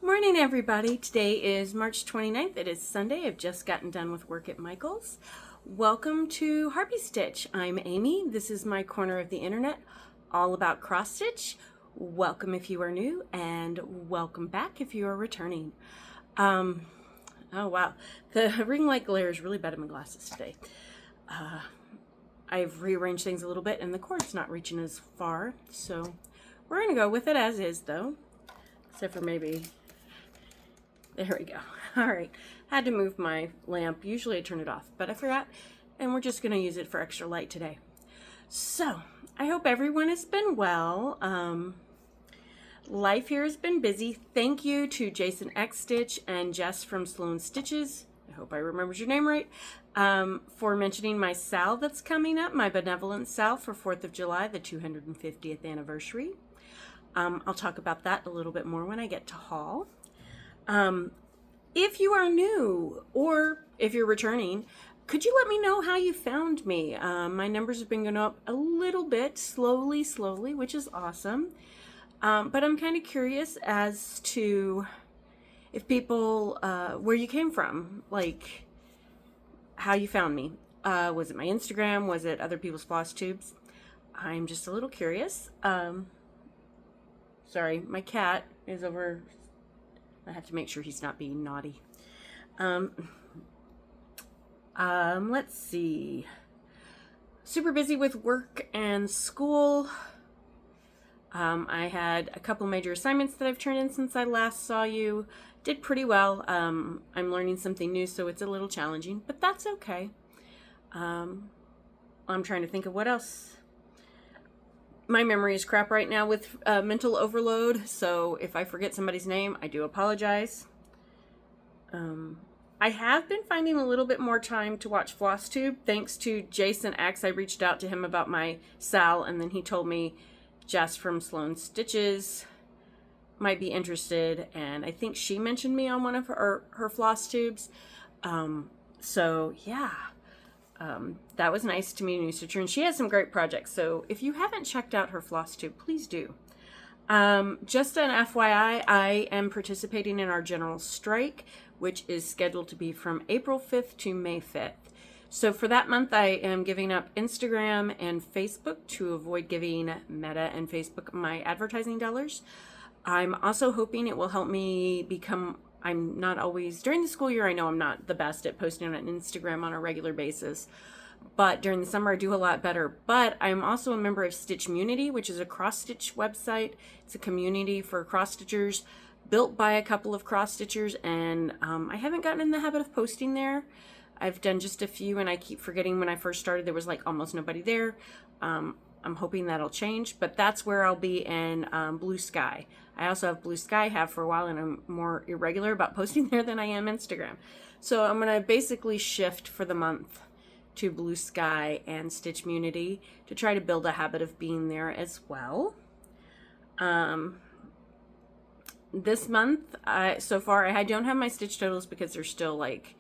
Morning, everybody. Today is March 29th. It is Sunday. I've just gotten done with work at Michael's. Welcome to Harpy Stitch. I'm Amy. This is my corner of the internet all about cross stitch. Welcome if you are new, and welcome back if you are returning. Oh wow, the ring light glare is really bad in my glasses today. I've rearranged things a little bit and the cord's not reaching as far, so we're gonna go with it as is though, except for maybe. There we go. All right. Had to move my lamp. Usually I turn it off, but I forgot, and we're just going to use it for extra light today. So I hope everyone has been well. Life here has been busy. Thank you to Jason X Stitch and Jess from Sloan Stitches. I hope I remembered your name right. For mentioning my sal that's coming up, my benevolent sal for 4th of July, the 250th anniversary. I'll talk about that a little bit more when I get to haul. If you are new or if you're returning, could you let me know how you found me? My numbers have been going up a little bit, slowly, which is awesome. But I'm kind of curious as to if people, where you came from, like how you found me. Was it my Instagram? Was it other people's Flosstubes? I'm just a little curious. Sorry, my cat is over. I have to make sure he's not being naughty. Let's see. Super busy with work and school. I had a couple major assignments that I've turned in since I last saw you. Did pretty well. I'm learning something new, so it's a little challenging, but that's okay. I'm trying to think of what else. My memory is crap right now with mental overload, so if I forget somebody's name, I do apologize. I have been finding a little bit more time to watch Flosstube. Thanks to Jason X, I reached out to him about my sal, and then he told me Jess from Sloan Stitches might be interested, and I think she mentioned me on one of her Flosstubes. So yeah. That was nice to meet a new stitcher, and she has some great projects, so if you haven't checked out her Flosstube, please do. Just an FYI, I am participating in our general strike, which is scheduled to be from April 5th to May 5th. So for that month, I am giving up Instagram and Facebook to avoid giving Meta and Facebook my advertising dollars. I'm also hoping it will help me become, I'm not always, during the school year, I know I'm not the best at posting on Instagram on a regular basis, but during the summer I do a lot better. But I'm also a member of Stitchmunity, which is a cross-stitch website. It's a community for cross-stitchers built by a couple of cross-stitchers, and I haven't gotten in the habit of posting there. I've done just a few, and I keep forgetting. When I first started, there was like almost nobody there. I'm hoping that'll change, but that's where I'll be in Bluesky. I also have Bluesky, have for a while, and I'm more irregular about posting there than I am Instagram. So I'm going to basically shift for the month to Bluesky and Stitchmunity to try to build a habit of being there as well. This month, so far, I don't have my stitch totals because there's still like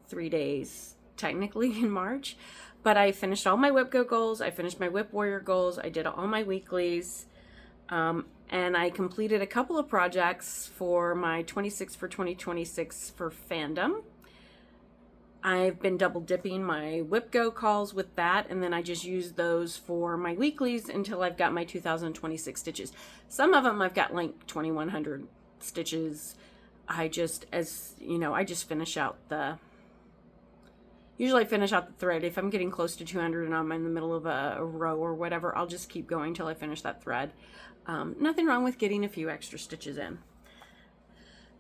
3 days technically in March. But I finished all my Whip Go goals. I finished my Whip Warrior goals. I did all my weeklies. And I completed a couple of projects for my 26 for 2026 for fandom. I've been double dipping my Whip Go calls with that, and then I just use those for my weeklies until I've got my 2026 stitches. Some of them I've got like 2,100 stitches. I just finish out the... Usually I finish out the thread. If I'm getting close to 200 and I'm in the middle of a row or whatever, I'll just keep going till I finish that thread. Nothing wrong with getting a few extra stitches in.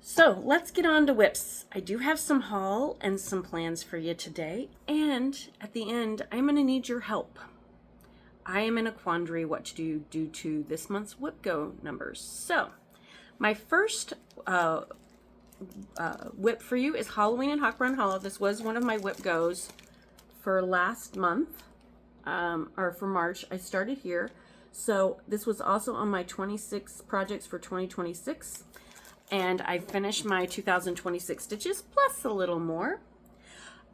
So let's get on to whips. I do have some haul and some plans for you today. And at the end, I'm going to need your help. I am in a quandary what to do due to this month's Whip Go numbers. So my first whip for you is Halloween and Hawk Run Hollow. This was one of my Whip Goes for last month, or for March. I started here. So this was also on my 26 projects for 2026. And I finished my 2026 stitches plus a little more.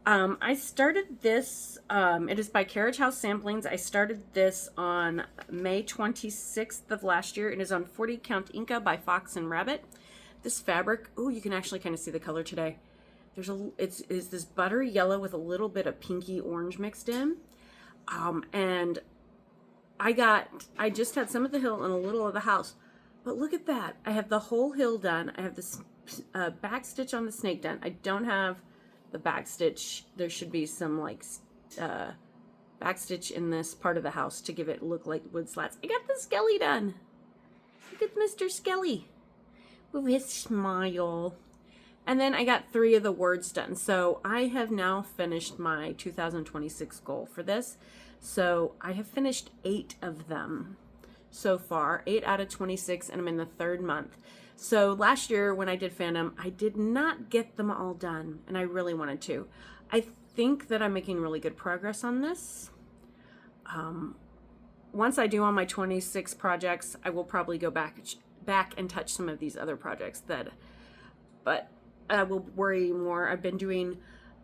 I started this, it is by Carriage House Samplings. I started this on May 26th of last year. It is on 40 Count Inca by Fox and Rabbit. this fabric. Oh, you can actually kind of see the color today. It's this buttery yellow with a little bit of pinky orange mixed in. And I just had some of the hill and a little of the house. But look at that. I have the whole hill done. I have this back stitch on the snake done. I don't have the back stitch. There should be some like back stitch in this part of the house to give it look like wood slats. I got the Skelly done. Look at Mr. Skelly with his smile. And then I got 3 of the words done. So I have now finished my 2026 goal for this. So I have finished 8 of them so far, 8 out of 26, and I'm in the 3rd month. So last year when I did fandom, I did not get them all done, and I really wanted to. I think that I'm making really good progress on this. Once I do all my 26 projects, I will probably go back and touch some of these other projects but I will worry more. I've been doing,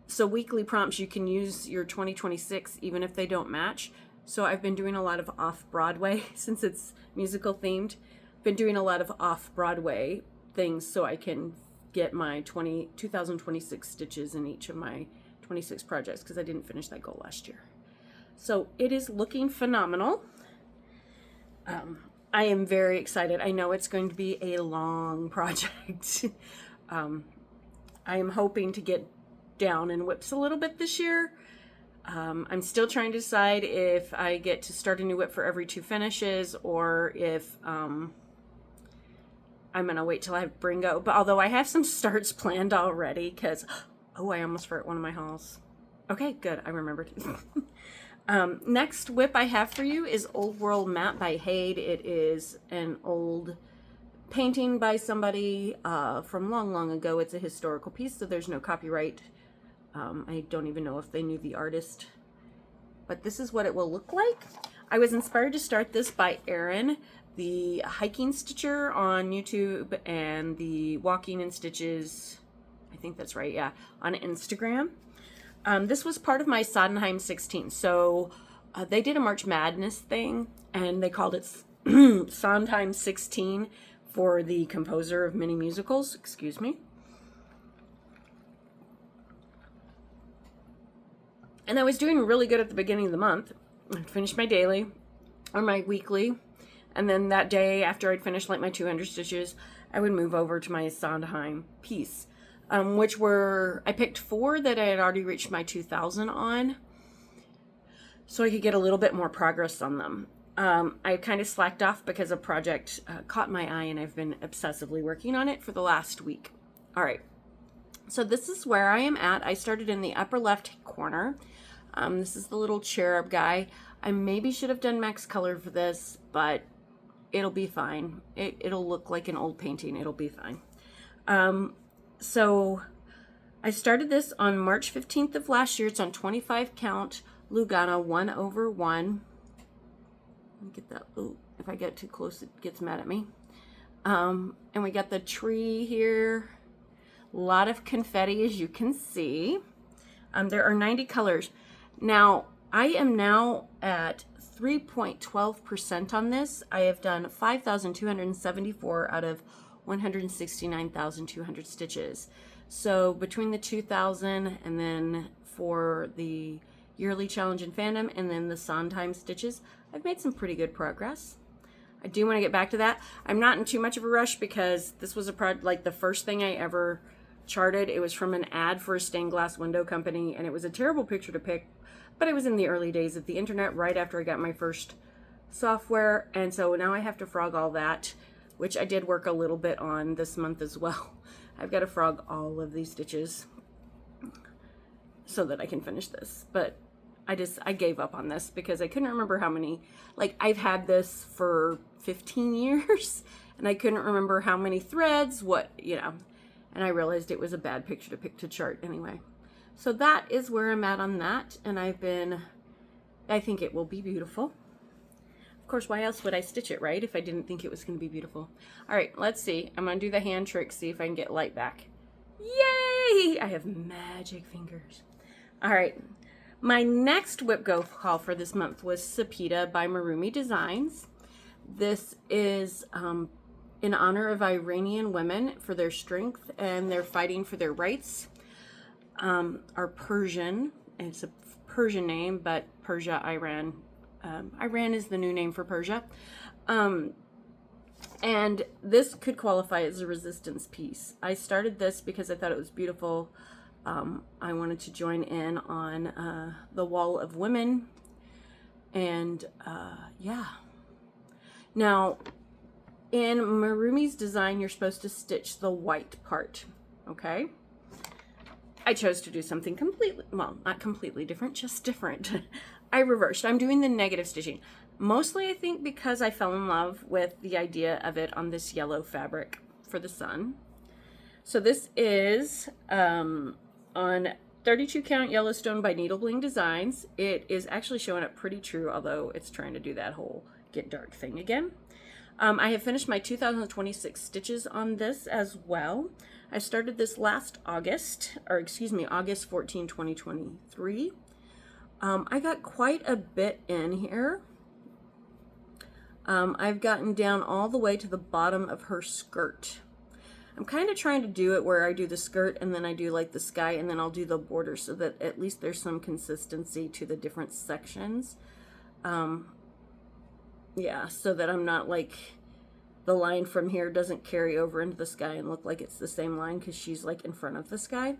so weekly prompts, you can use your 2026 even if they don't match. So I've been doing a lot of off-Broadway since it's musical themed. Been doing a lot of off-Broadway things so I can get my 2026 stitches in each of my 26 projects because I didn't finish that goal last year. So it is looking phenomenal. I am very excited. I know it's going to be a long project. I am hoping to get down in whips a little bit this year. I'm still trying to decide if I get to start a new whip for every 2 finishes or if I'm going to wait till I have Bringo. But although I have some starts planned already because, oh, I almost forgot one of my hauls. Okay, good. I remembered. Next whip I have for you is Old World Map by Hade. It is an old painting by somebody from long, long ago. It's a historical piece, so there's no copyright. I don't even know if they knew the artist, but this is what it will look like. I was inspired to start this by Erin, the hiking stitcher on YouTube, and the walking in stitches, I think that's right, yeah, on Instagram. This was part of my Sondheim 16. So they did a March Madness thing, and they called it Sondheim 16 for the composer of many musicals. Excuse me. And I was doing really good at the beginning of the month. I finished my daily or my weekly. And then that day after I'd finished like my 200 stitches, I would move over to my Sondheim piece, which I picked 4 that I had already reached my 2000 on. So I could get a little bit more progress on them. I kind of slacked off because a project caught my eye and I've been obsessively working on it for the last week. All right. So this is where I am at. I started in the upper left corner. This is the little cherub guy. I maybe should have done max color for this, but it'll be fine. It'll look like an old painting. It'll be fine. So I started this on March 15th of last year. It's on 25 count Lugana 1/1. Let me get that. Oh, if I get too close, it gets mad at me. And we got the tree here. A lot of confetti, as you can see. There are 90 colors. Now, I am now at 3.12% on this. I have done 5,274 out of 169,200 stitches. So between the 2,000 and then for the yearly challenge in fandom and then the Sondheim stitches, I've made some pretty good progress. I do want to get back to that. I'm not in too much of a rush because this was like the first thing I ever charted. It was from an ad for a stained glass window company, and it was a terrible picture to pick, but it was in the early days of the internet right after I got my first software, and so now I have to frog all that, which I did work a little bit on this month as well. I've got to frog all of these stitches so that I can finish this, but I gave up on this because I couldn't remember how many, like I've had this for 15 years and I couldn't remember how many threads, and I realized it was a bad picture to pick to chart anyway. So that is where I'm at on that, and I think it will be beautiful. Of course, why else would I stitch it, right, if I didn't think it was going to be beautiful? All right, let's see. I'm going to do the hand trick, see if I can get light back. Yay! I have magic fingers. All right. My next whip go haul for this month was Sapita by Maroomy Designs. This is in honor of Iranian women for their strength and their fighting for their rights. Are Persian. It's a Persian name, but Persia, Iran. Iran is the new name for Persia. And this could qualify as a resistance piece. I started this because I thought it was beautiful. I wanted to join in on the Wall of Women. And yeah. Now, in Maroomy's design, you're supposed to stitch the white part, okay? I chose to do something completely, well, not completely different, just different. I reversed. I'm doing the negative stitching. Mostly, I think, because I fell in love with the idea of it on this yellow fabric for the sun. So this is on 32 count Yellowstone by Bling Designs. It is actually showing up pretty true, although it's trying to do that whole get dark thing again. I have finished my 2026 stitches on this as well. I started this last August, or excuse me, August 14, 2023. I got quite a bit in here. I've gotten down all the way to the bottom of her skirt. I'm kind of trying to do it where I do the skirt and then I do like the sky and then I'll do the border so that at least there's some consistency to the different sections. Yeah, so that I'm not like the line from here doesn't carry over into the sky and look like it's the same line because she's like in front of the sky.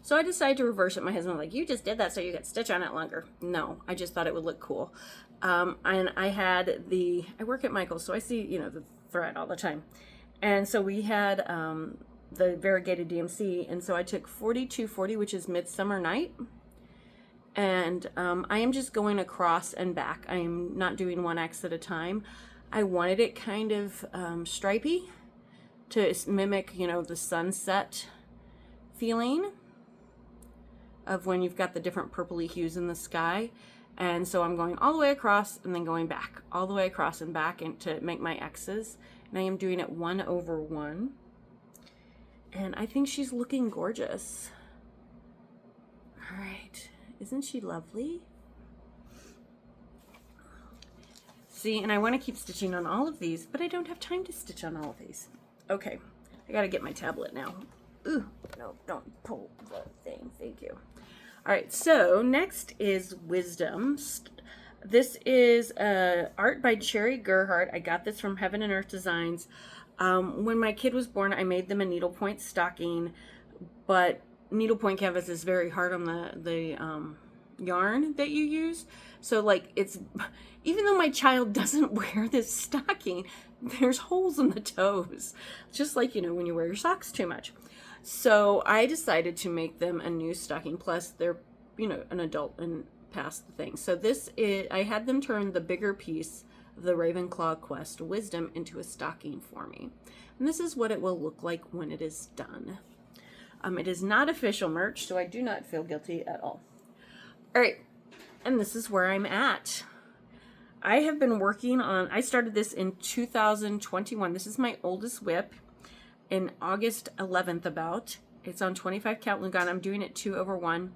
So I decided to reverse it. My husband was like, you just did that so you could stitch on it longer. No, I just thought it would look cool. And I work at Michael's, so I see, you know, the thread all the time. And so we had the variegated DMC, and so I took 4240, which is Midsummer Night. And I am just going across and back. I am not doing one X at a time. I wanted it kind of stripy to mimic, you know, the sunset feeling of when you've got the different purpley hues in the sky. And so I'm going all the way across and then going back, all the way across and back, and to make my X's. And I am doing it 1/1. And I think she's looking gorgeous. All right. Isn't she lovely? See, and I want to keep stitching on all of these, but I don't have time to stitch on all of these. Okay, I got to get my tablet now. Ooh, no, don't pull the thing. Thank you. All right, so next is Wisdom. This is art by Cherry Gerhardt. I got this from Heaven and Earth Designs. When my kid was born, I made them a needlepoint stocking, but needlepoint canvas is very hard on the yarn that you use. So like it's, even though my child doesn't wear this stocking, there's holes in the toes. Just like, you know, when you wear your socks too much. So I decided to make them a new stocking. Plus they're, you know, an adult and past the thing. So this is, I had them turn the bigger piece of the Ravenclaw Quest Wisdom into a stocking for me. And this is what it will look like when it is done. It is not official merch, so I do not feel guilty at all. All right, and this is where I'm at. I have been working on, I started this in 2021. This is my oldest whip in August 11th about. It's on 25 count Lugan. I'm doing it 2/1.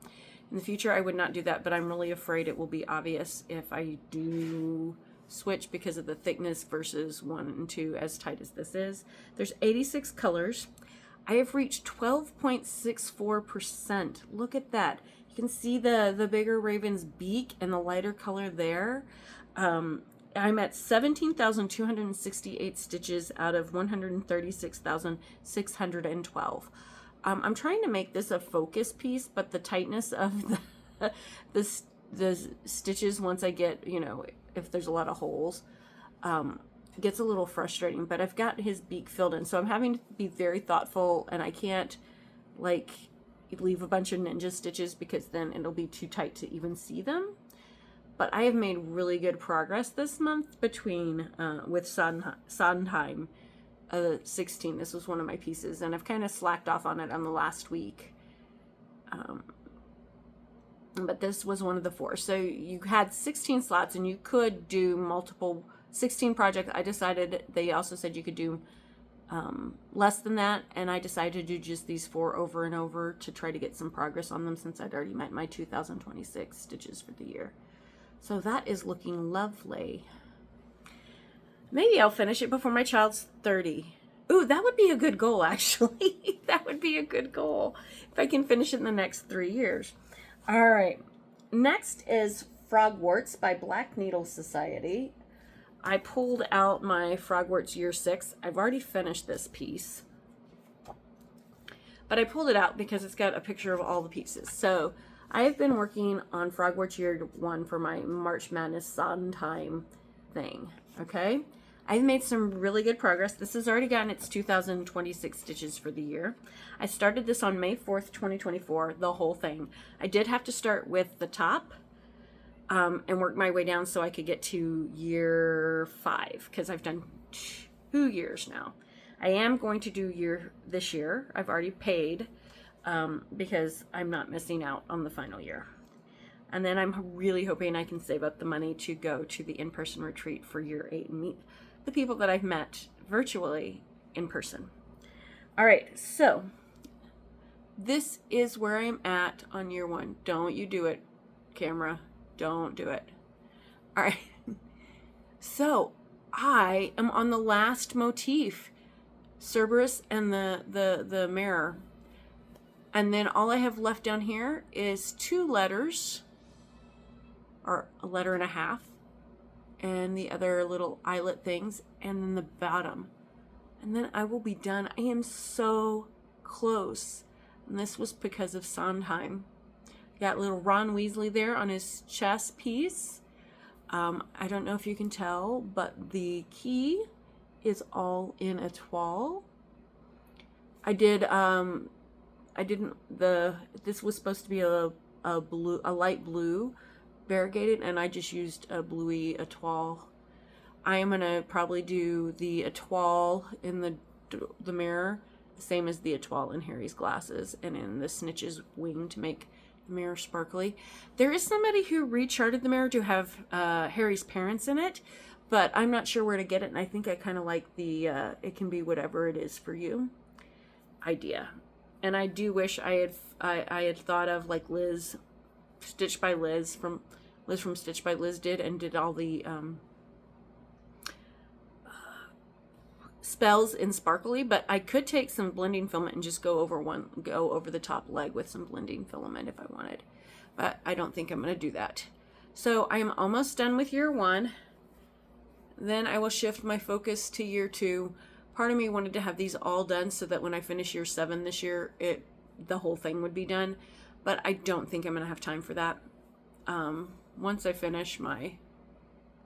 In the future, I would not do that, but I'm really afraid it will be obvious if I do switch because of the thickness versus 1 and 2 as tight as this is. There's 86 colors. I have reached 12.64%. Look at that. You can see the bigger raven's beak and the lighter color there. I'm at 17,268 stitches out of 136,612. I'm trying to make this a focus piece, but the tightness of the stitches, once I get, you know, if there's a lot of holes, gets a little frustrating. But I've got his beak filled in, so I'm having to be very thoughtful, and I can't like leave a bunch of ninja stitches because then it'll be too tight to even see them. But I have made really good progress this month between with Sondheim 16. This was one of my pieces, and I've kind of slacked off on it on the last week. But this was one of the 4. So you had 16 slots, and you could do multiple 16 projects. I decided, they also said you could do less than that, and I decided to do just these 4 over and over to try to get some progress on them since I'd already met my 2026 stitches for the year. So that is looking lovely. Maybe I'll finish it before my child's 30. Ooh, that would be a good goal, actually. That would be a good goal if I can finish it in the next 3 years. All right. Next is Frogwarts by Black Needle Society. I pulled out my Frogwarts Year 6. I've already finished this piece, but I pulled it out because it's got a picture of all the pieces. So I have been working on Frogwarts Year 1 for my March Madness Sondheim thing, okay? I've made some really good progress. This has already gotten its 2,026 stitches for the year. I started this on May 4th, 2024, the whole thing. I did have to start with the top and work my way down so I could get to year 5, because I've done 2 years now. I am going to do this year. I've already paid because I'm not missing out on the final year. And then I'm really hoping I can save up the money to go to the in-person retreat for year 8 and meet the people that I've met virtually in person. All right, so this is where I'm at on year 1. Don't you do it, camera. Don't do it. All right. So I am on the last motif, Cerberus and the mirror. And then all I have left down here is 2 letters, or a letter and a half, and the other little eyelet things, and then the bottom. And then I will be done. I am so close. And this was because of Sondheim. Got little Ron Weasley there on his chest piece. I don't know if you can tell, but the key is all in a toile. This was supposed to be a light blue variegated, and I just used a bluey toile. I am gonna probably do the toile in the mirror, the same as the toile in Harry's glasses and in the Snitch's wing to make the mirror sparkly. There is somebody who recharted the mirror to have Harry's parents in it, but I'm not sure where to get it, and I think I kind of like the it can be whatever it is for you idea. And I do wish I had thought of, like Liz, Stitched by Liz from Stitched by Liz did all the spells in sparkly, but I could take some blending filament and just go over the top leg with some blending filament if I wanted, but I don't think I'm going to do that. So I am almost done with year 1. Then I will shift my focus to year 2. Part of me wanted to have these all done so that when I finish year 7 this year, the whole thing would be done, but I don't think I'm going to have time for that. Once I finish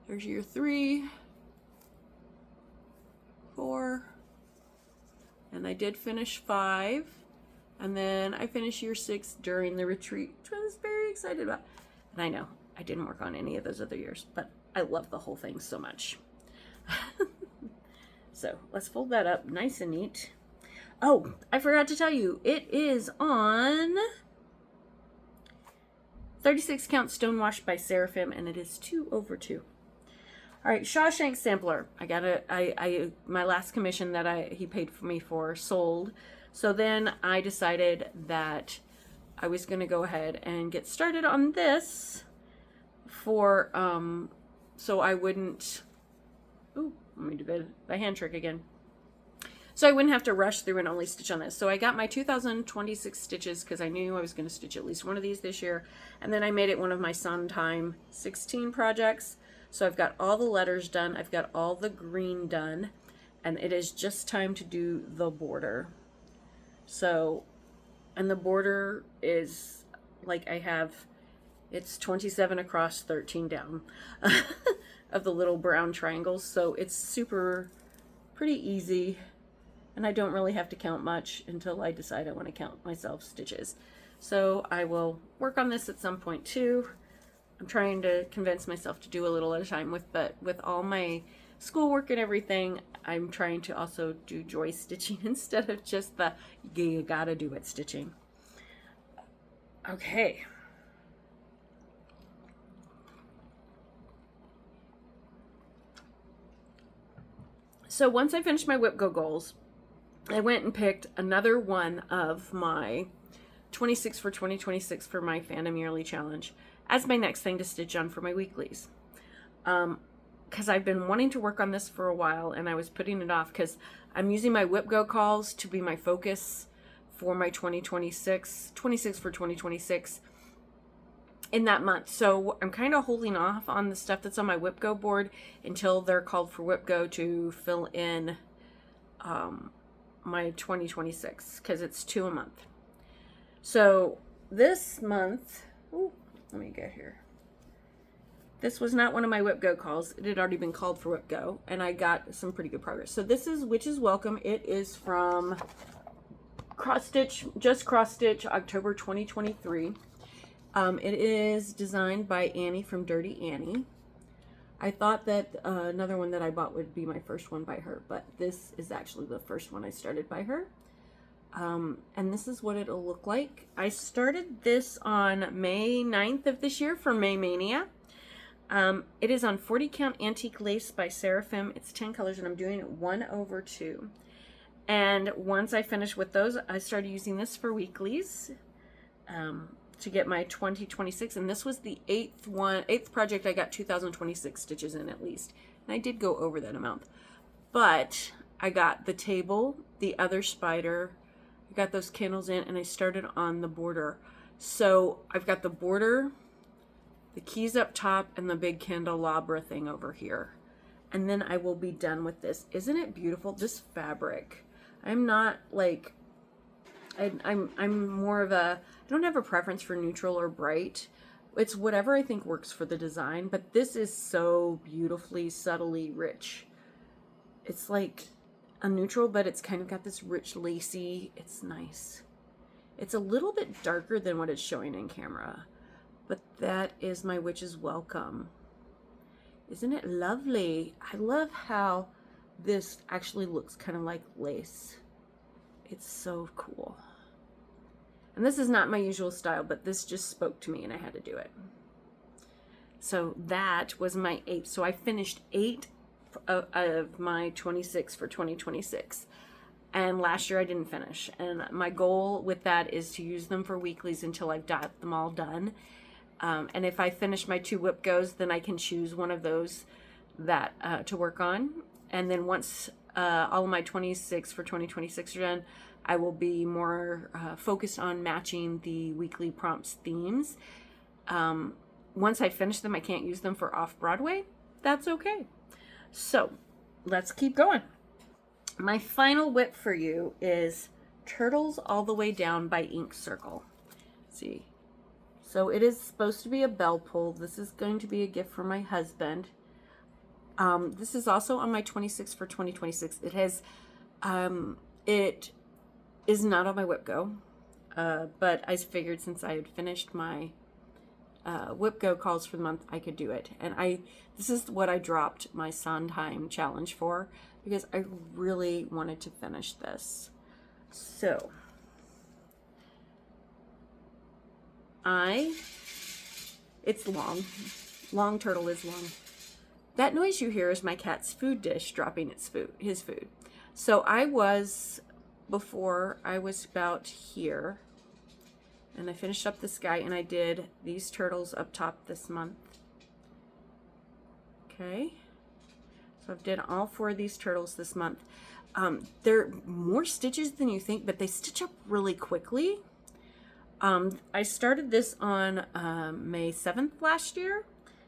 there's year 3, 4, and I did finish 5, and then I finished year 6 during the retreat, which I was very excited about. And I know I didn't work on any of those other years, but I love the whole thing so much. So let's fold that up nice and neat. Oh, I forgot to tell you, it is on 36 count stonewashed by Seraphim, and it is 2 over 2. All right, Shawshank sampler. My last commission that he paid for me for sold. So then I decided that I was going to go ahead and get started on this for so I wouldn't. Ooh, let me do the hand trick again. So I wouldn't have to rush through and only stitch on this. So I got my 2,026 stitches because I knew I was going to stitch at least one of these this year. And then I made it one of my Sondheim 16 projects. So I've got all the letters done. I've got all the green done. And it is just time to do the border. So, and the border is like it's 27 across, 13 down of the little brown triangles. So it's pretty easy. And I don't really have to count much until I decide I want to count myself stitches. So I will work on this at some point too. I'm trying to convince myself to do a little at a time but with all my schoolwork and everything, I'm trying to also do joy stitching instead of just the you gotta do it stitching. Okay. So once I finished my Whip Go goals, I went and picked another one of my 26 for 2026 for my Fandom Yearly Challenge as my next thing to stitch on for my weeklies. Because I've been wanting to work on this for a while, and I was putting it off because I'm using my Whip Go calls to be my focus for my 26 for 2026 in that month. So I'm kind of holding off on the stuff that's on my Whip Go board until they're called for Whip Go to fill in my 2026, because it's 2 a month. So this month, ooh, let me get here. This was not one of my Whip Go calls. It had already been called for Whip Go, and I got some pretty good progress. So this is Witch's Welcome. It is from Cross Stitch, just Cross Stitch, October 2023. It is designed by Annie from Dirty Annie. I thought that another one that I bought would be my first one by her, but this is actually the first one I started by her. And this is what it'll look like. I started this on May 9th of this year for May Mania. It is on 40 count antique lace by Seraphim. It's 10 colors, and I'm doing it 1/2. And once I finish with those, I started using this for weeklies to get my 2026. And this was the eighth project I got 2026 stitches in at least. And I did go over that amount. But I got the table, the other spider, I got those candles in, and I started on the border. So I've got the border, the keys up top, and the big candelabra thing over here. And then I will be done with this. Isn't it beautiful? This fabric. I'm not like, I'm more of a, I don't have a preference for neutral or bright. It's whatever I think works for the design, but this is so beautifully, subtly rich. It's like a neutral, but it's kind of got this rich lacy, it's nice. It's a little bit darker than what it's showing in camera, but that is my Witch's Welcome. Isn't it lovely? I love how this actually looks kind of like lace. It's so cool. And this is not my usual style, but this just spoke to me and I had to do it. So that was my 8th. So I finished 8 of my 26 for 2026. And last year I didn't finish. And my goal with that is to use them for weeklies until I've got them all done. And if I finish my 2 Whip Goes, then I can choose one of those that to work on. And then once all of my 26 for 2026 are done, I will be more focused on matching the weekly prompts themes. Once I finish them, I can't use them for off-Broadway. That's okay. So let's keep going. My final whip for you is Turtles All the Way Down by Ink Circle. Let's see. So it is supposed to be a bell pull. This is going to be a gift for my husband. This is also on my 26 for 2026. It has, it is not on my Whip Go, but I figured since I had finished my Whip Go calls for the month, I could do it. And this is what I dropped my Sondheim challenge for, because I really wanted to finish this. So it's long turtle is long. That noise you hear is my cat's food dish dropping his food. So before I was about here, and I finished up this guy, and I did these turtles up top this month. Okay, so I've did all 4 of these turtles this month. They're more stitches than you think, but they stitch up really quickly. I started this on May 7th last year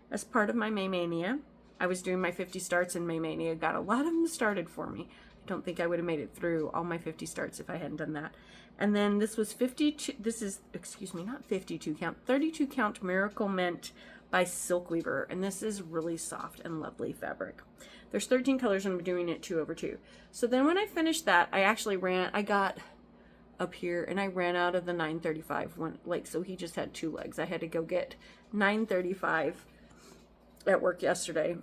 as part of my May Mania. I was doing my 50 starts in May Mania, got a lot of them started for me. I don't think I would have made it through all my 50 starts if I hadn't done that. And then this was 52, this is, excuse me, not 52 count, 32 count Miracle Mint by Silkweaver. And this is really soft and lovely fabric. There's 13 colors and I'm doing it 2/2. So then when I finished that, I got up here and I ran out of the 935 one, so he just had 2 legs. I had to go get 935 at work yesterday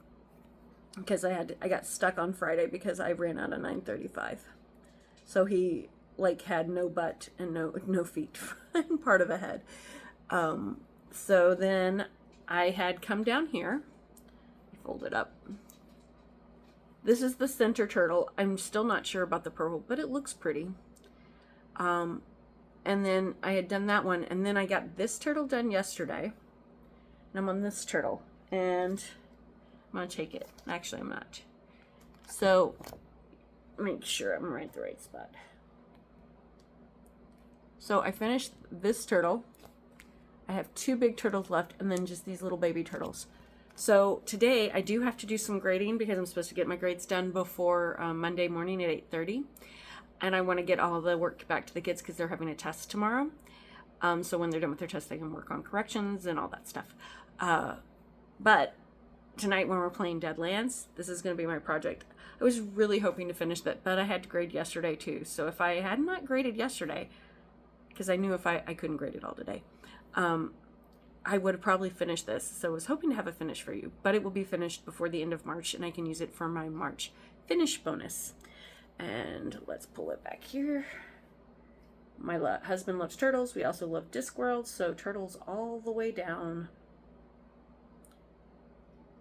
because I got stuck on Friday because I ran out of 935. So he had no butt and no feet and part of a head. So then I had come down here, fold it up. This is the center turtle. I'm still not sure about the purple, but it looks pretty. And then I had done that one, and then I got this turtle done yesterday, and I'm on this turtle, and I'm gonna take it. Actually, I'm not. So make sure I'm right at the right spot. So I finished this turtle. I have 2 big turtles left and then just these little baby turtles. So today I do have to do some grading because I'm supposed to get my grades done before Monday morning at 8:30. And I want to get all the work back to the kids because they're having a test tomorrow. So when they're done with their test, they can work on corrections and all that stuff. But tonight when we're playing Deadlands, this is going to be my project. I was really hoping to finish that, but I had to grade yesterday too. So if I had not graded yesterday, because I knew if I couldn't grade it all today, I would have probably finished this. So I was hoping to have a finish for you, but it will be finished before the end of March and I can use it for my March finish bonus. And let's pull it back here. My husband loves turtles. We also love Discworld, so turtles all the way down.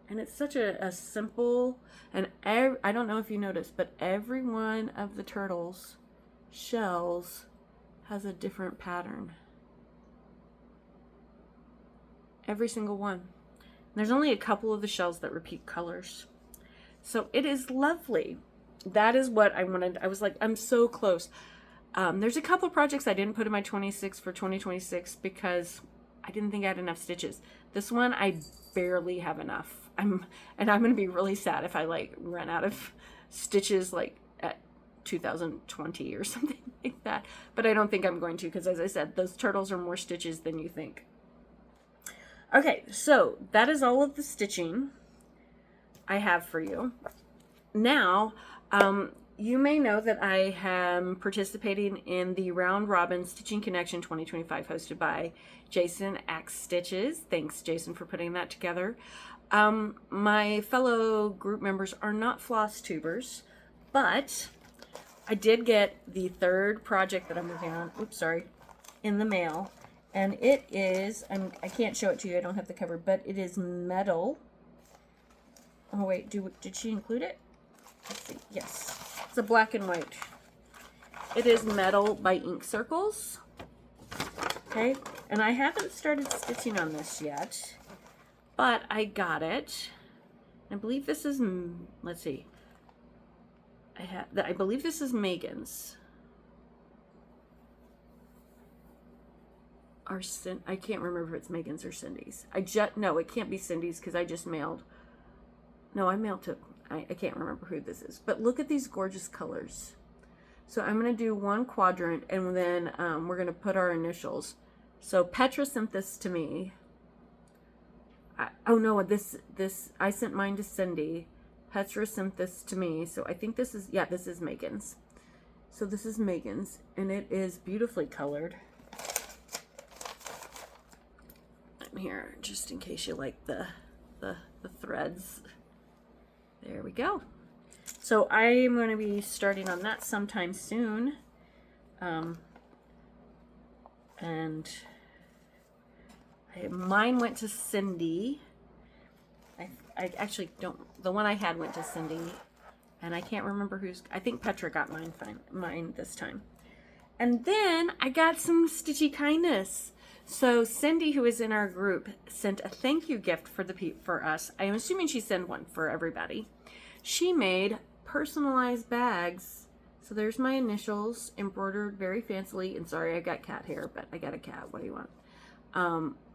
And it's such a simple, and I don't know if you noticed, but every one of the turtles' shells has a different pattern. Every single one. There's only a couple of the shells that repeat colors. So it is lovely. That is what I wanted. I was like, I'm so close. There's a couple projects I didn't put in my 26 for 2026 because I didn't think I had enough stitches. This one, I barely have enough. And I'm going to be really sad if I like run out of stitches like at 2020 or something like that. But I don't think I'm going to because, as I said, those turtles are more stitches than you think. Okay, so that is all of the stitching I have for you. Now, you may know that I am participating in the Round Robin Stitching Connection 2025 hosted by Jason Axe Stitches. Thanks, Jason, for putting that together. My fellow group members are not Flosstubers, but I did get the 3rd project that I'm working on, in the mail. And it is, I can't show it to you, I don't have the cover, but it is metal. Oh wait, did she include it? Let's see, yes. It's a black and white. It is Metal by Ink Circles. Okay, and I haven't started stitching on this yet, but I got it. I believe this is, let's see. I believe this is Megan's. I can't remember if it's Megan's or Cindy's. No, it can't be Cindy's because I just mailed. No, I mailed to, I can't remember who this is. But look at these gorgeous colors. So I'm going to do one quadrant and then we're going to put our initials. So Petra sent this to me. Oh no, I sent mine to Cindy. Petra sent this to me. So I think this is, yeah, this is Megan's. So this is Megan's and it is beautifully colored. Here just in case you like the threads. There we go. So I am going to be starting on that sometime soon, and mine went to Cindy. I actually don't, the one I had went to Cindy and I can't remember I think Petra got mine this time. And then I got some stitchy kindness. So Cindy, who is in our group, sent a thank you gift for us. I am assuming she sent one for everybody. She made personalized bags. So there's my initials embroidered very fancily. And sorry, I got cat hair, but I got a cat. What do you want?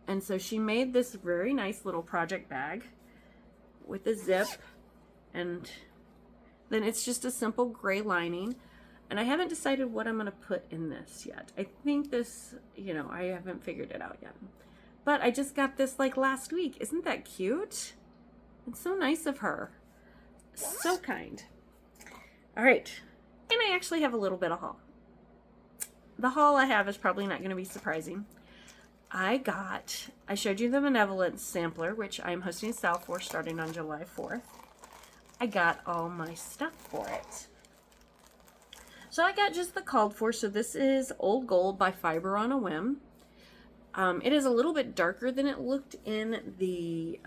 And so she made this very nice little project bag with a zip. And then it's just a simple gray lining. And I haven't decided what I'm going to put in this yet. I think this, I haven't figured it out yet. But I just got this like last week. Isn't that cute? It's so nice of her. So kind. All right. And I actually have a little bit of haul. The haul I have is probably not going to be surprising. I showed you the Benevolence sampler, which I'm hosting a sale for starting on July 4th. I got all my stuff for it. So I got just the called for. So this is Old Gold by Fiber on a Whim. It is a little bit darker than it looked in the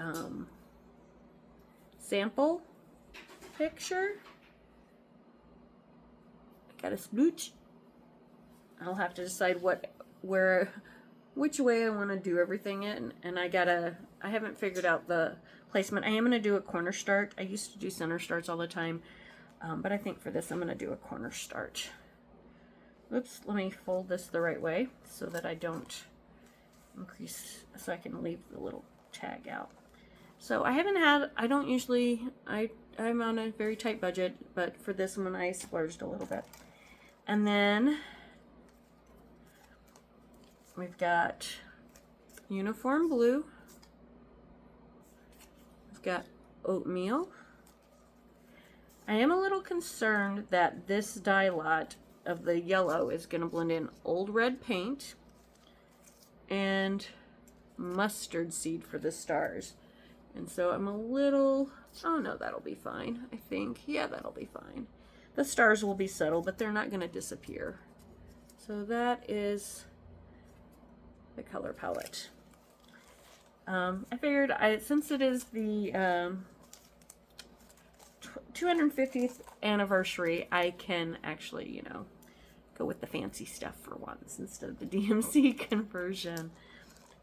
sample picture. I got a splooch. I'll have to decide which way I want to do everything in. And I haven't figured out the placement. I am going to do a corner start. I used to do center starts all the time. But I think for this, I'm going to do a corner start. Oops, let me fold this the right way so that I don't increase, so I can leave the little tag out. So I don't usually, I'm on a very tight budget, but for this one I splurged a little bit. And then we've got uniform blue. We've got oatmeal. I am a little concerned that this dye lot of the yellow is going to blend in old red paint and mustard seed for the stars. And so I'm a little, oh no, that'll be fine, I think. Yeah, that'll be fine. The stars will be subtle, but they're not going to disappear. So that is the color palette. I figured since it is the 250th anniversary, I can actually, you know, go with the fancy stuff for once instead of the DMC conversion.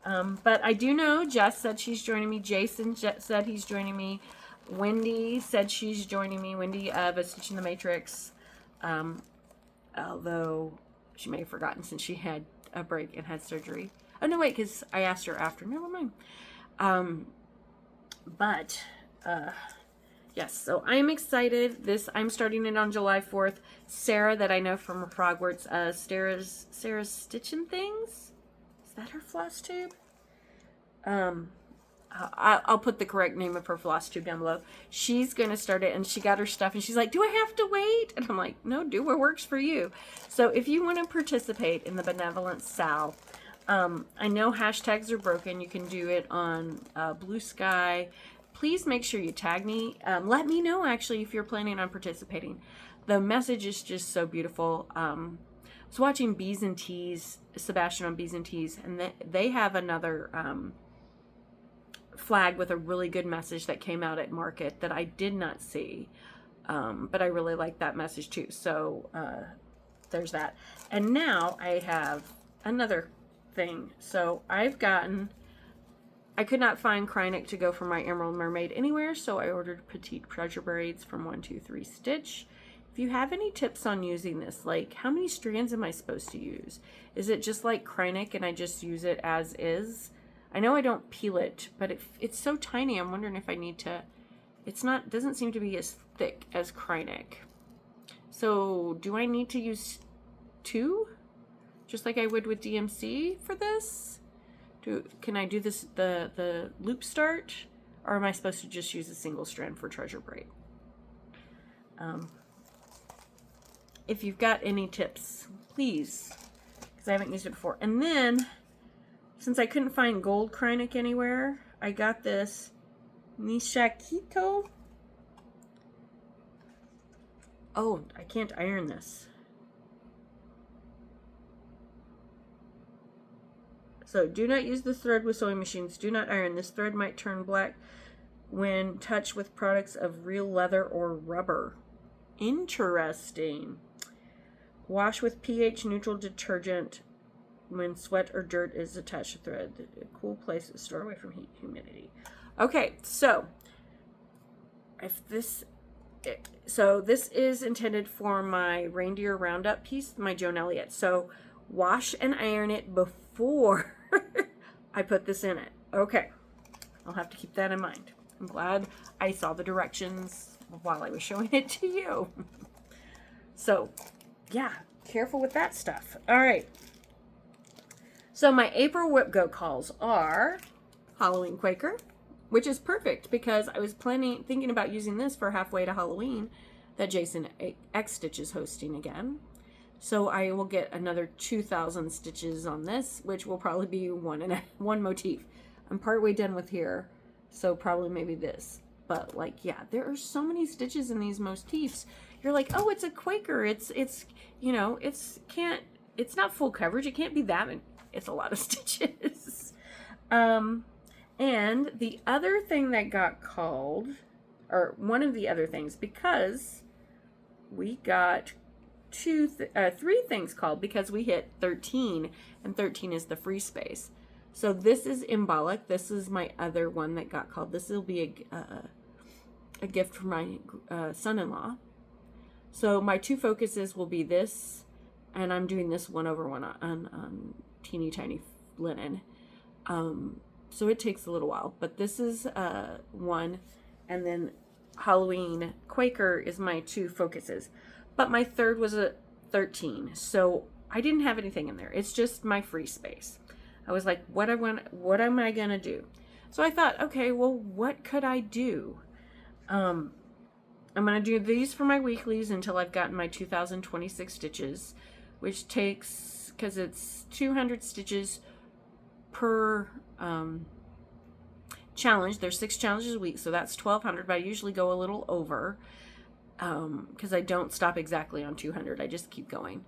But I do know Jess said she's joining me. Jason said he's joining me. Wendy said she's joining me. Wendy of A Stitch in the Matrix. Although she may have forgotten since she had a break and had surgery. Oh, no, wait, because I asked her after. Never mind. Yes, so I'm excited. I'm starting it on July 4th. Sarah, that I know from Frogworks, Sarah's Stitching Things. Is that her floss tube? I'll put the correct name of her floss tube down below. She's going to start it, and she got her stuff, and she's like, do I have to wait? And I'm like, no, do what works for you. So if you want to participate in the Benevolent Sal, I know hashtags are broken. You can do it on Bluesky. Please make sure you tag me. Let me know, actually, if you're planning on participating. The message is just so beautiful. I was watching B's and T's, Sebastian on B's and T's, and they have another flag with a really good message that came out at market that I did not see. But I really like that message too. So there's that. And now I have another thing. So I could not find Krynic to go for my Emerald Mermaid anywhere, so I ordered Petite Treasure Braids from 123 Stitch. If you have any tips on using this, like how many strands am I supposed to use? Is it just like Krynic and I just use it as is? I know I don't peel it, but it's so tiny. I'm wondering if I need to. Doesn't seem to be as thick as Krynic. So do I need to use 2? Just like I would with DMC for this? Can I do this the loop start, or am I supposed to just use a single strand for Treasure Braid? If you've got any tips, please, because I haven't used it before. And then, since I couldn't find gold Krynic anywhere, I got this Nishakito. Oh, I can't iron this. So do not use the thread with sewing machines. Do not iron. This thread might turn black when touched with products of real leather or rubber. Interesting. Wash with pH neutral detergent when sweat or dirt is attached to thread. A cool place to store away from heat, humidity. Okay, so this is intended for my reindeer roundup piece, my Joan Elliott. So wash and iron it before I put this in it. Okay, I'll have to keep that in mind. I'm glad I saw the directions while I was showing it to you. So yeah, careful with that stuff. All right. So my April Whip Go calls are Halloween Quaker, which is perfect because I was thinking about using this for Halfway to Halloween that Jason X Stitch is hosting again. So I will get another 2,000 stitches on this, which will probably be one motif. I'm partway done with here, so probably maybe this. But like, yeah, there are so many stitches in these motifs. You're like, oh, it's a Quaker. It's you know, it's not full coverage. It can't be that many. It's a lot of stitches. And the other thing that got called, or one of the other things, because we got 3 things called because we hit 13, and 13 is the free space. So this is Embolic. This is my other one that got called. This will be a gift from my son-in-law. So my two focuses will be this, and I'm doing this 1/1 on teeny tiny linen. So it takes a little while, but this is one, and then Halloween Quaker is my two focuses. But my third was a 13, so I didn't have anything in there. It's just my free space. I was like, what am I gonna do? So I thought, okay, well, what could I do? I'm gonna do these for my weeklies until I've gotten my 2026 stitches, which takes, because it's 200 stitches per challenge. There's 6 challenges a week, so that's 1,200, but I usually go a little over because I don't stop exactly on 200. I just keep going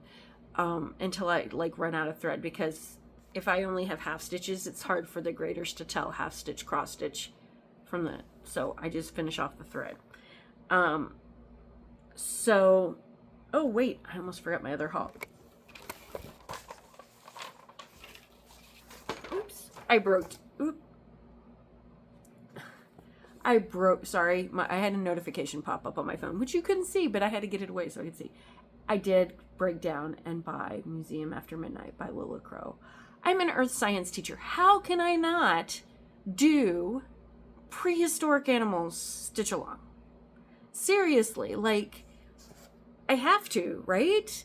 until I like run out of thread, because if I only have half stitches, it's hard for the graders to tell half stitch, cross stitch from the, so I just finish off the thread. So, oh wait, I almost forgot my other haul. Oops, sorry, I had a notification pop up on my phone, which you couldn't see, but I had to get it away so I could see. I did break down and buy Museum After Midnight by Lola Crow. I'm an earth science teacher. How can I not do prehistoric animals stitch along? Seriously, like, I have to, right?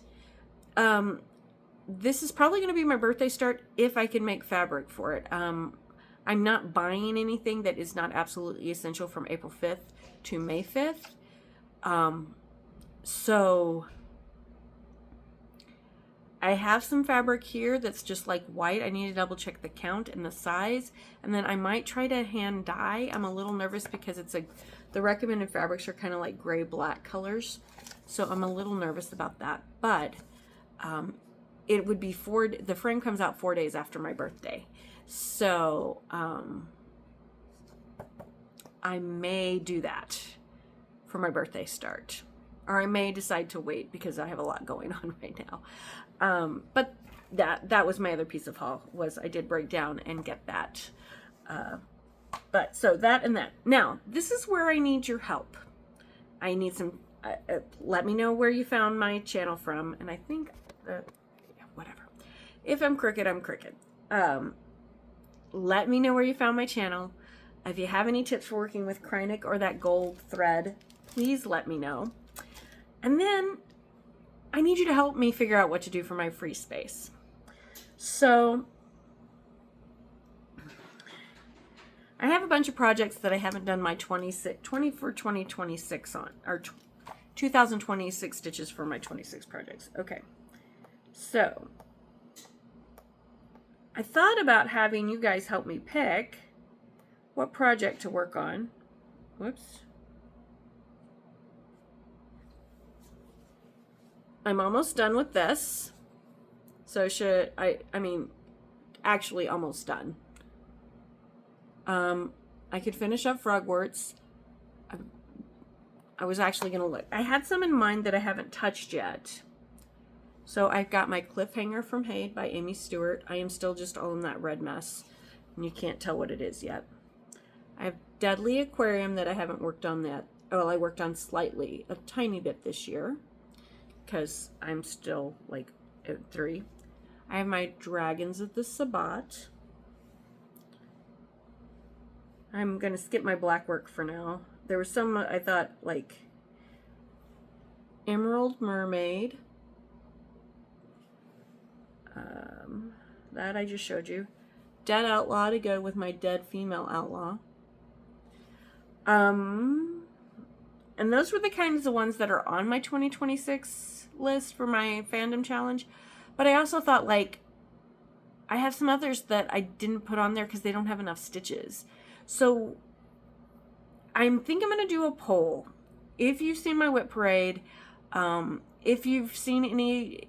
This is probably going to be my birthday start if I can make fabric for it. I'm not buying anything that is not absolutely essential from April 5th to May 5th. So I have some fabric here that's just like white. I need to double check the count and the size. And then I might try to hand dye. I'm a little nervous because the recommended fabrics are kind of like gray black colors. So I'm a little nervous about that. But it would be the frame comes out 4 days after my birthday. So I may do that for my birthday start. Or I may decide to wait because I have a lot going on right now. But that was my other piece of haul, was I did break down and get that. But so that and that. Now, this is where I need your help. I need some, let me know where you found my channel from. And I think, whatever. If I'm crooked, I'm crooked. Let me know where you found my channel. If you have any tips for working with Kreinik or that gold thread, please let me know. And then I need you to help me figure out what to do for my free space. So I have a bunch of projects that I haven't done my 2026 on, or 2026 stitches for my 26 projects. Okay. So I thought about having you guys help me pick what project to work on. Whoops. I'm almost done with this. So I mean, actually almost done. I could finish up Frogwarts. I was actually going to look. I had some in mind that I haven't touched yet. So I've got my Cliffhanger from Haid by Amy Stewart. I am still just all in that red mess, and you can't tell what it is yet. I have Deadly Aquarium that I haven't worked on yet. Well, I worked on slightly, a tiny bit this year, because I'm still like at 3. I have my Dragons of the Sabbat. I'm going to skip my black work for now. There was some I thought, like Emerald Mermaid. That I just showed you. Dead Outlaw to go with my Dead Female Outlaw. And those were the kinds of ones that are on my 2026 list for my fandom challenge. But I also thought, like, I have some others that I didn't put on there because they don't have enough stitches. So I think I'm going to do a poll. If you've seen my Whip Parade, if you've seen any,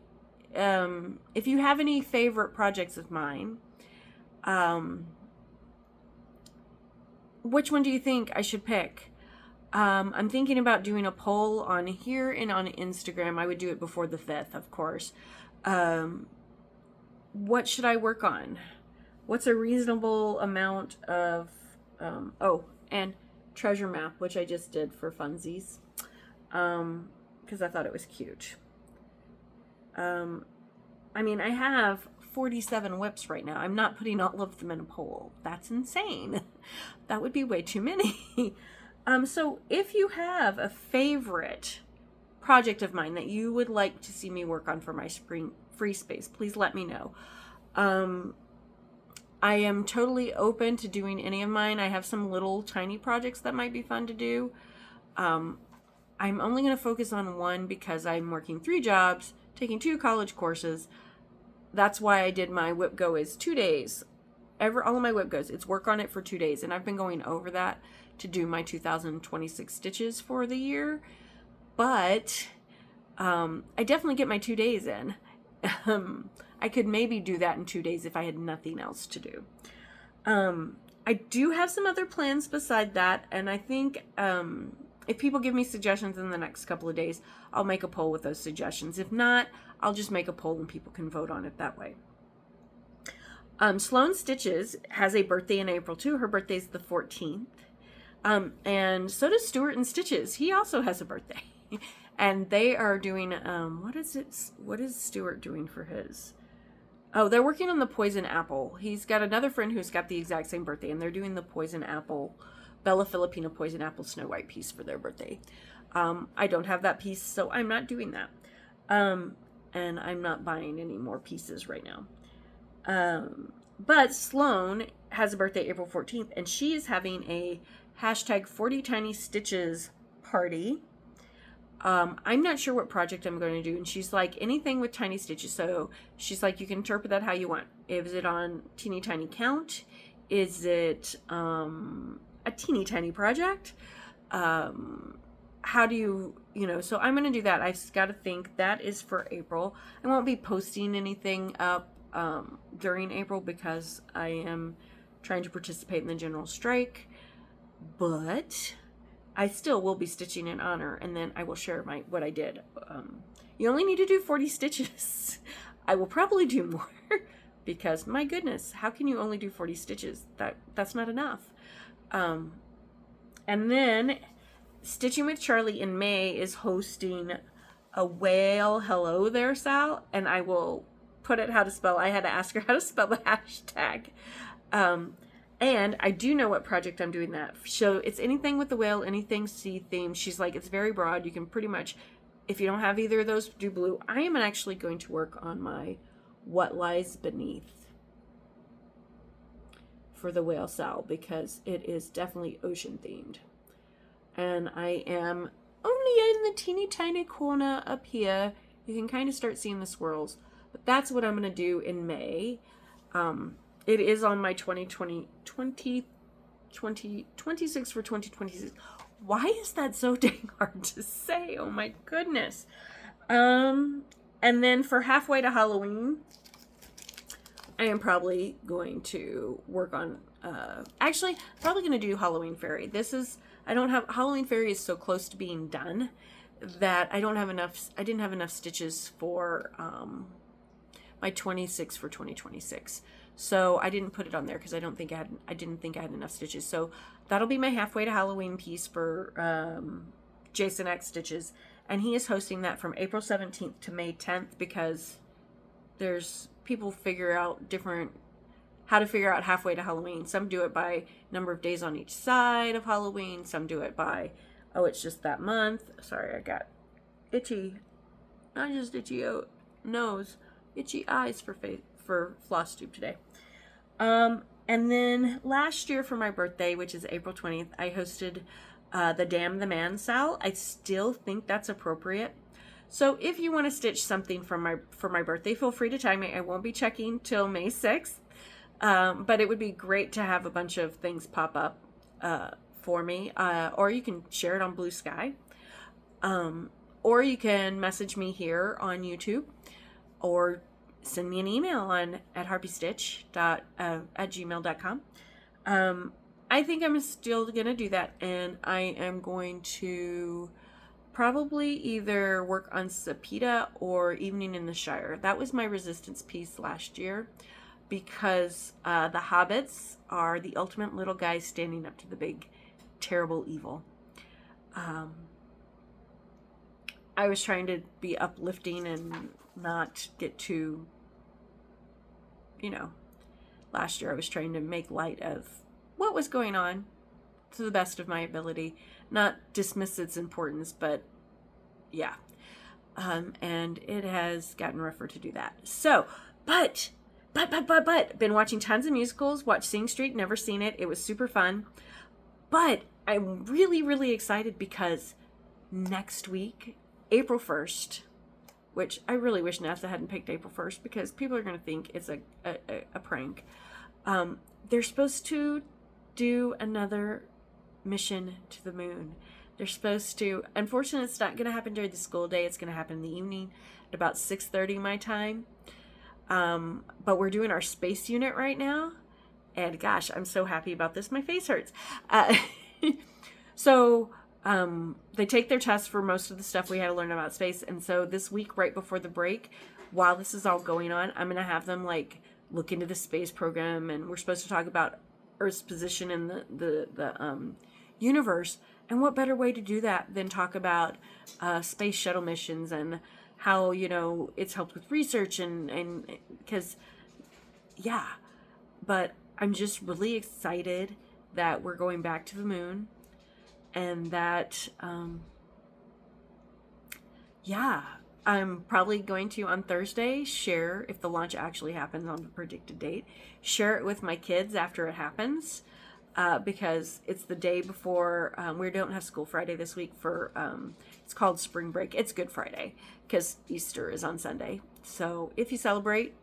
if you have any favorite projects of mine, which one do you think I should pick? I'm thinking about doing a poll on here and on Instagram. I would do it before the 5th, of course. What should I work on? What's a reasonable amount of, oh, and Treasure Map, which I just did for funsies. because I thought it was cute. I mean, I have 47 whips right now. I'm not putting all of them in a poll. That's insane. That would be way too many. So if you have a favorite project of mine that you would like to see me work on for my spring free space, please let me know. I am totally open to doing any of mine. I have some little tiny projects that might be fun to do. I'm only going to focus on one because I'm working 3 jobs, taking 2 college courses. That's why I did my whip go is 2 days. All of my whip goes, it's work on it for 2 days. And I've been going over that to do my 2026 stitches for the year. But I definitely get my 2 days in. I could maybe do that in 2 days if I had nothing else to do. I do have some other plans beside that. And I think if people give me suggestions in the next couple of days, I'll make a poll with those suggestions. If not, I'll just make a poll and people can vote on it that way. Sloan Stitches has a birthday in April too. Her birthday's the 14th. And so does Stuart and Stitches. He also has a birthday. And they are doing, what is Stuart doing for his? Oh, they're working on the poison apple. He's got another friend who's got the exact same birthday, and they're doing the poison apple, Bella Filipina poison apple Snow White piece for their birthday. I don't have that piece, so I'm not doing that. And I'm not buying any more pieces right now. But Sloan has a birthday April 14th, and she is having a hashtag 40 Tiny Stitches party. I'm not sure what project I'm going to do. And she's like, anything with tiny stitches. So she's like, you can interpret that how you want. Is it on teeny tiny count? Is it a teeny tiny project? How do you, so I'm going to do that. I've got to think. That is for April. I won't be posting anything up during April because I am trying to participate in the general strike. But I still will be stitching in honor, and then I will share what I did. You only need to do 40 stitches. I will probably do more because my goodness, how can you only do 40 stitches? That's not enough. And then Stitching with Charlie in May is hosting a whale hello there, Sal, and I will put it how to spell. I had to ask her how to spell the hashtag. And I do know what project I'm doing that. So it's anything with the whale, anything sea themed. She's like, it's very broad. You can pretty much, if you don't have either of those, do blue. I am actually going to work on my What Lies Beneath for the whale Sal because it is definitely ocean themed. And I am only in the teeny tiny corner up here. You can kind of start seeing the swirls. But that's what I'm going to do in May. It is on my 2026 for 2026. Why is that so dang hard to say? Oh my goodness. And then for halfway to Halloween, I am probably going to work on, actually, probably going to do Halloween Fairy. Halloween Fairy is so close to being done that I didn't have enough stitches for, my 26 for 2026. So I didn't put it on there because I didn't think I had enough stitches. So that'll be my halfway to Halloween piece for Jason X Stitches. And he is hosting that from April 17th to May 10th because there's people how to figure out halfway to Halloween. Some do it by number of days on each side of Halloween. Some do it by, it's just that month. Sorry, I got itchy, not just itchy nose, itchy eyes for Flosstube today. And then last year for my birthday, which is April 20th, I hosted the Damn the Man Sal. I still think that's appropriate. So if you want to stitch something for my birthday, feel free to tag me. I won't be checking till May 6th. But it would be great to have a bunch of things pop up for me. Or you can share it on Bluesky. Or you can message me on YouTube. Or send me an email at harpystitch@gmail.com. I think I'm still going to do that, and I am going to probably either work on Sapita or Evening in the Shire. That was my resistance piece last year because the hobbits are the ultimate little guys standing up to the big, terrible evil. I was trying to be uplifting and not get too, last year I was trying to make light of what was going on to the best of my ability, not dismiss its importance, but yeah. And it has gotten rougher to do that. So, but, been watching tons of musicals, watched Sing Street, never seen it. It was super fun. But I'm really, really excited because next week, April 1st, which I really wish NASA hadn't picked April 1st because people are going to think it's a prank. They're supposed to do another mission to the moon. They're supposed to, unfortunately, it's not going to happen during the school day. It's going to happen in the evening at about 6:30 my time. But we're doing our space unit right now. And gosh, I'm so happy about this. My face hurts. So they take their tests for most of the stuff we had to learn about space. And so this week, right before the break, while this is all going on, I'm going to have them like look into the space program. And we're supposed to talk about Earth's position in the universe. And what better way to do that than talk about space shuttle missions and how, it's helped with research and because, yeah. But I'm just really excited that we're going back to the moon and that, I'm probably going to, on Thursday, share, if the launch actually happens on the predicted date, share it with my kids after it happens. Because it's the day before, we don't have school Friday this week for, it's called spring break. It's Good Friday because Easter is on Sunday. So if you celebrate,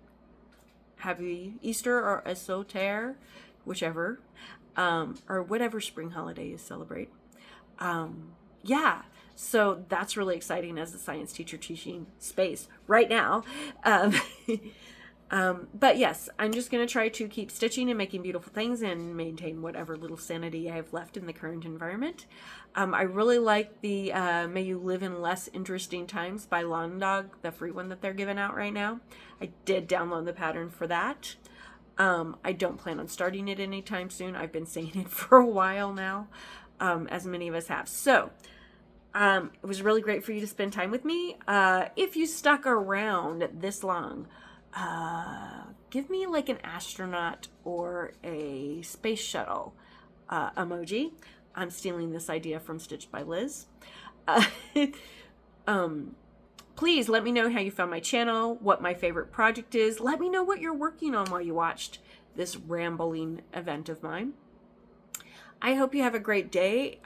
happy Easter or Esoter, whichever, or whatever spring holiday you celebrate. So that's really exciting as a science teacher teaching space right now. But yes, I'm just going to try to keep stitching and making beautiful things and maintain whatever little sanity I have left in the current environment. I really like the May You Live in Less Interesting Times by Lawn Dog, the free one that they're giving out right now. I did download the pattern for that. I don't plan on starting it anytime soon. I've been saying it for a while now, as many of us have. So, it was really great for you to spend time with me. If you stuck around this long, give me like an astronaut or a space shuttle emoji. I'm stealing this idea from Stitched by Liz. Please let me know how you found my channel, what my favorite project is. Let me know what you're working on while you watched this rambling event of mine. I hope you have a great day.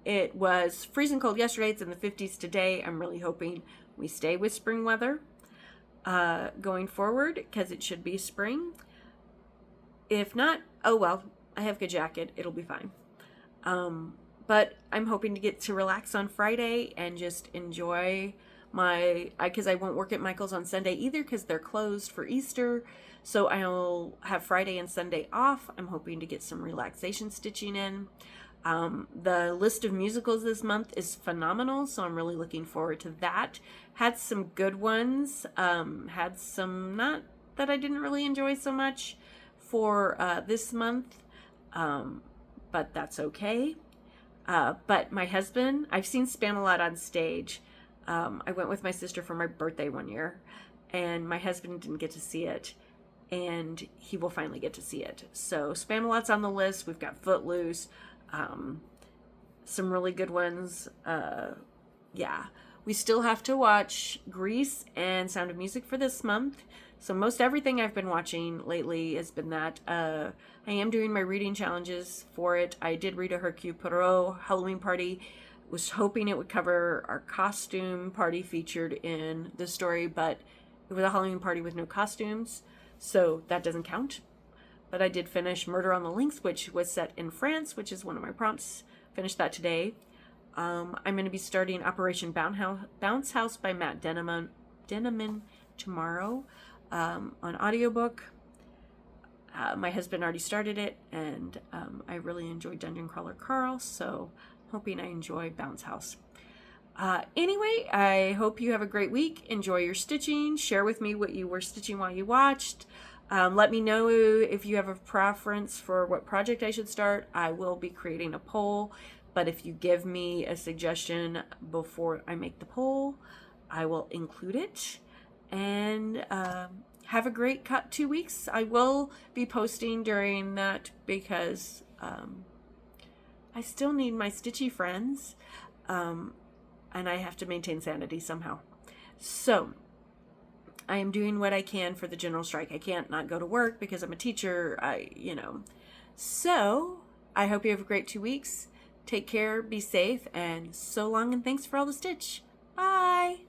It was freezing cold yesterday. It's in the 50s today. I'm really hoping we stay with spring weather going forward because it should be spring. If not, oh well, I have a good jacket. It'll be fine. But I'm hoping to get to relax on Friday and just enjoy because I won't work at Michael's on Sunday either because they're closed for Easter. So I'll have Friday and Sunday off. I'm hoping to get some relaxation stitching in. The list of musicals this month is phenomenal, so I'm really looking forward to that. Had some good ones, had some not that I didn't really enjoy so much for this month, but that's okay. But my husband, I've seen Spamalot on stage. I went with my sister for my birthday one year, and my husband didn't get to see it, and he will finally get to see it. So Spamalot's on the list. We've got Footloose, some really good ones. We still have to watch Grease and Sound of Music for this month. So most everything I've been watching lately has been that. I am doing my reading challenges for it. I did read a Hercule Poirot Halloween Party. Was hoping it would cover our costume party featured in the story, but it was a Halloween party with no costumes, so that doesn't count. But I did finish Murder on the Links, which was set in France, which is one of my prompts. Finished that today. I'm going to be starting Operation Bounce House by Matt Denneman tomorrow on audiobook. My husband already started it, and I really enjoyed Dungeon Crawler Carl, so hoping I enjoy Bounce House. Anyway, I hope you have a great week. Enjoy your stitching. Share with me what you were stitching while you watched. Let me know if you have a preference for what project I should start. I will be creating a poll But if you give me a suggestion before I make the poll, I will include it. And have a great 2 weeks. I will be posting during that because I still need my stitchy friends. And I have to maintain sanity somehow. So I am doing what I can for the general strike. I can't not go to work because I'm a teacher. So I hope you have a great 2 weeks. Take care, be safe, and so long, and thanks for all the stitch. Bye!